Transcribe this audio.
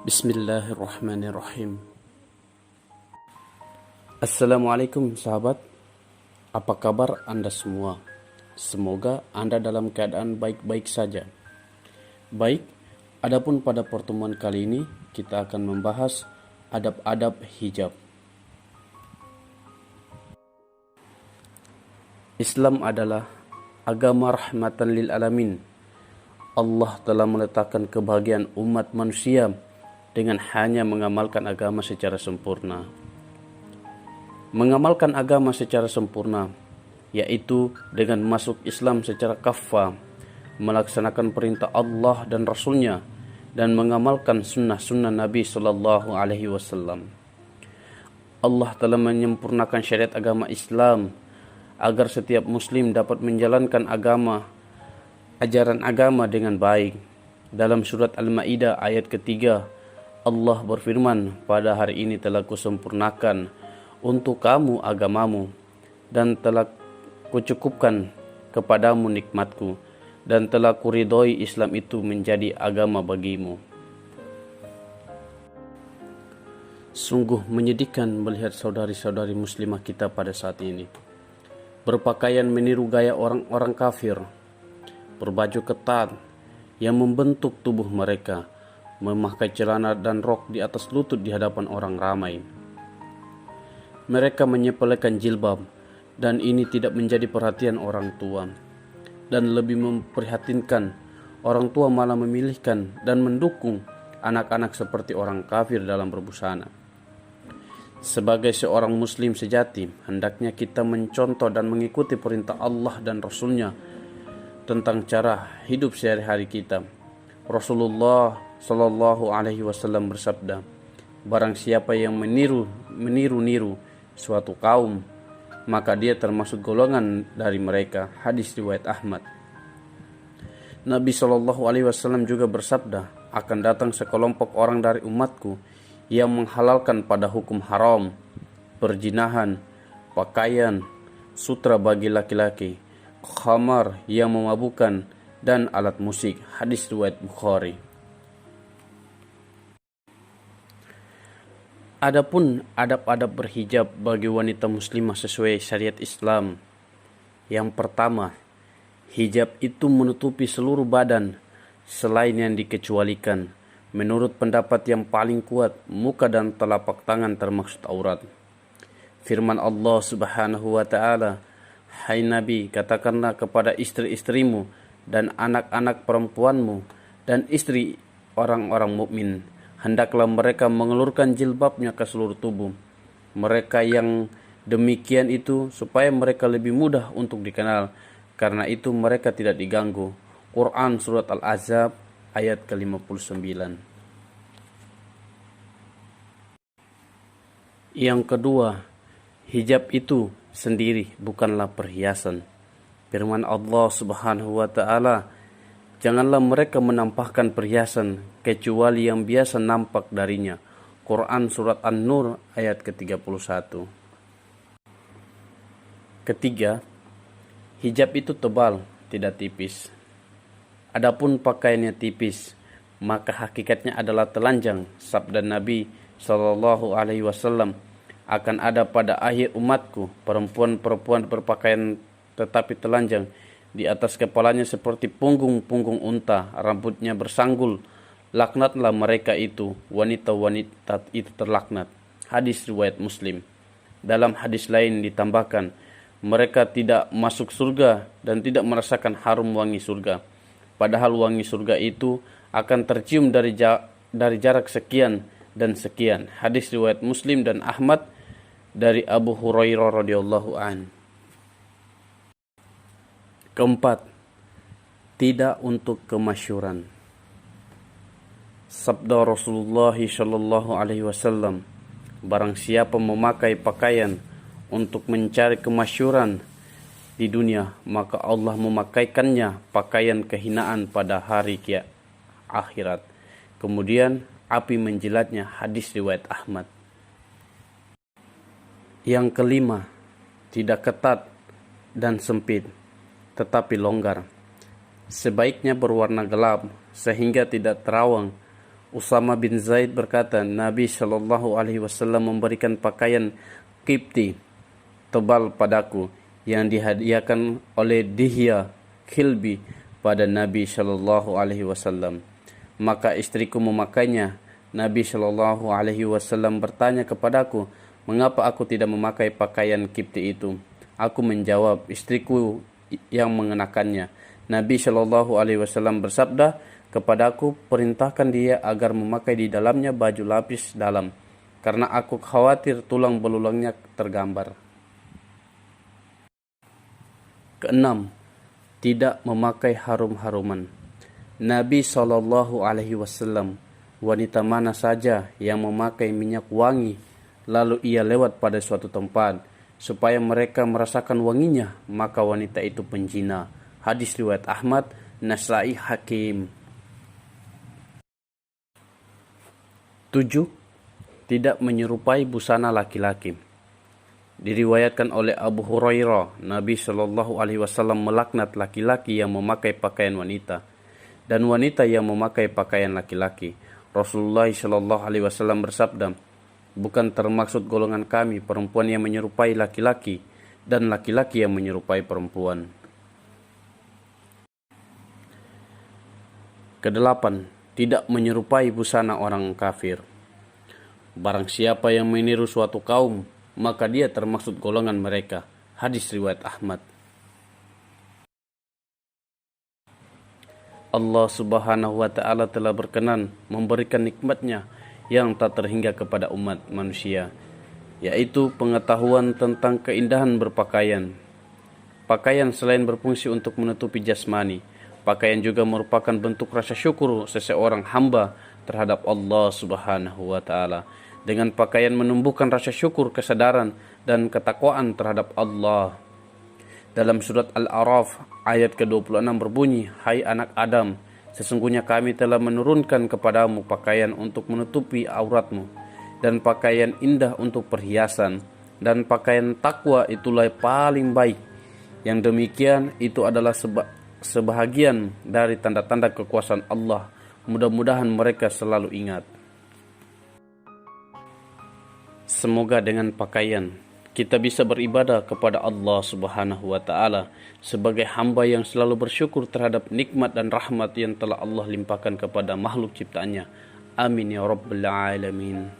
Bismillahirrahmanirrahim. Assalamualaikum sahabat. Apa kabar Anda semua? Semoga Anda dalam keadaan baik-baik saja. Baik, adapun pada pertemuan kali ini kita akan membahas adab-adab hijab. Islam adalah agama rahmatan lil alamin. Allah telah meletakkan kebahagiaan umat manusia dengan hanya mengamalkan agama secara sempurna. Mengamalkan agama secara sempurna, yaitu dengan masuk Islam secara kafah, melaksanakan perintah Allah dan Rasul-Nya, dan mengamalkan sunnah-sunnah Nabi Sallallahu Alaihi Wasallam. Allah telah menyempurnakan syariat agama Islam agar setiap Muslim dapat menjalankan ajaran agama dengan baik. Dalam surat Al-Maidah ayat ketiga, Allah berfirman, "Pada hari ini telah kusempurnakan untuk kamu agamamu, dan telah kucukupkan kepadamu nikmatku, dan telah kuridhoi Islam itu menjadi agama bagimu." Sungguh menyedihkan melihat saudari-saudari muslimah kita pada saat ini berpakaian meniru gaya orang-orang kafir, berbaju ketat yang membentuk tubuh mereka, memakai celana dan rok di atas lutut di hadapan orang ramai. Mereka menyepelekan jilbab, dan ini tidak menjadi perhatian orang tua. Dan lebih memprihatinkan, orang tua malah memilihkan dan mendukung anak-anak seperti orang kafir dalam berbusana. Sebagai seorang muslim sejati, hendaknya kita mencontoh dan mengikuti perintah Allah dan Rasul-Nya tentang cara hidup sehari-hari kita. Rasulullah Sallallahu Alaihi Wasallam bersabda, "Barang siapa yang meniru suatu kaum, maka dia termasuk golongan dari mereka." Hadis riwayat Ahmad. Nabi Sallallahu Alaihi Wasallam juga bersabda, "Akan datang sekelompok orang dari umatku yang menghalalkan pada hukum haram, perzinahan, pakaian, sutra bagi laki-laki, khamar yang memabukkan, dan alat musik." Hadis riwayat Bukhari. Adapun adab-adab berhijab bagi wanita muslimah sesuai syariat Islam. Yang pertama, hijab itu menutupi seluruh badan selain yang dikecualikan. Menurut pendapat yang paling kuat, muka dan telapak tangan termaksud aurat. Firman Allah Subhanahu wa taala, "Hai Nabi, katakanlah kepada istri-istrimu dan anak-anak perempuanmu dan istri orang-orang mukmin, hendaklah mereka mengelurkan jilbabnya ke seluruh tubuh. Mereka yang demikian itu supaya mereka lebih mudah untuk dikenal, karena itu mereka tidak diganggu." Quran Surat Al-Ahzab ayat ke-59. Yang kedua, hijab itu sendiri bukanlah perhiasan. Firman Allah Subhanahu wa taala, "Janganlah mereka menampakkan perhiasan kecuali yang biasa nampak darinya." Quran Surat An-Nur ayat ke-31. Ketiga, hijab itu tebal, tidak tipis. Adapun pakaiannya tipis, maka hakikatnya adalah telanjang. Sabda Nabi Sallallahu Alaihi Wasallam, "Akan ada pada akhir umatku perempuan-perempuan berpakaian tetapi telanjang, di atas kepalanya seperti punggung-punggung unta, rambutnya bersanggul. Laknatlah mereka itu, wanita-wanita itu terlaknat." Hadis riwayat Muslim. Dalam hadis lain ditambahkan, mereka tidak masuk surga dan tidak merasakan harum wangi surga, padahal wangi surga itu akan tercium dari jarak sekian dan sekian. Hadis riwayat Muslim dan Ahmad dari Abu Hurairah radhiyallahu an. Keempat, tidak untuk kemasyhuran. Sabda Rasulullah sallallahu alaihi wasallam, "Barang siapa memakai pakaian untuk mencari kemasyhuran di dunia, maka Allah memakaikannya pakaian kehinaan pada hari akhirat. Kemudian api menjilatnya." Hadis riwayat Ahmad. Yang kelima, tidak ketat dan sempit, tetapi longgar. Sebaiknya berwarna gelap sehingga tidak terawang Usama bin Zaid berkata, Nabi Shallallahu Alaihi Wasallam memberikan pakaian Qibti tebal padaku yang dihadiahkan oleh Dihya Khilbi pada Nabi Shallallahu Alaihi Wasallam. Maka istriku memakainya. Nabi Shallallahu Alaihi Wasallam bertanya kepadaku, mengapa aku tidak memakai pakaian Qibti itu? Aku menjawab, istriku yang mengenakannya. Nabi Shallallahu Alaihi Wasallam bersabda kepadaku, perintahkan dia agar memakai di dalamnya baju lapis dalam, karena aku khawatir tulang belulangnya tergambar. Keenam, tidak memakai harum-haruman. Nabi Shallallahu Alaihi Wasallam, wanita mana saja yang memakai minyak wangi, lalu ia lewat pada suatu tempat, supaya mereka merasakan wanginya, maka wanita itu penjina. Hadis riwayat Ahmad, Nasai, Hakim. 7. Tidak menyerupai busana laki-laki. Diriwayatkan oleh Abu Hurairah, Nabi Shallallahu Alaihi Wasallam melaknat laki-laki yang memakai pakaian wanita dan wanita yang memakai pakaian laki-laki. Rasulullah Shallallahu Alaihi Wasallam bersabda, bukan termaksud golongan kami perempuan yang menyerupai laki-laki dan laki-laki yang menyerupai perempuan. Kedelapan, tidak menyerupai busana orang kafir. Barang siapa yang meniru suatu kaum, maka dia termaksud golongan mereka. Hadis riwayat Ahmad. Allah Subhanahu wa Ta'ala telah berkenan memberikan nikmatnya yang tak terhingga kepada umat manusia, yaitu pengetahuan tentang keindahan berpakaian. Pakaian selain berfungsi untuk menutupi jasmani, pakaian juga merupakan bentuk rasa syukur seseorang hamba terhadap Allah Subhanahu wa Ta'ala. Dengan pakaian menumbuhkan rasa syukur, kesadaran, dan ketakwaan terhadap Allah. Dalam surat Al-A'raf ayat ke-26 berbunyi, hai anak Adam, sesungguhnya kami telah menurunkan kepadamu pakaian untuk menutupi auratmu, dan pakaian indah untuk perhiasan, dan pakaian takwa itulah paling baik. Yang demikian itu adalah sebahagian dari tanda-tanda kekuasaan Allah. Mudah-mudahan mereka selalu ingat. Semoga dengan pakaian kita bisa beribadah kepada Allah Subhanahu wa Ta'ala sebagai hamba yang selalu bersyukur terhadap nikmat dan rahmat yang telah Allah limpahkan kepada makhluk ciptaannya. Amin ya Rabbal Alamin.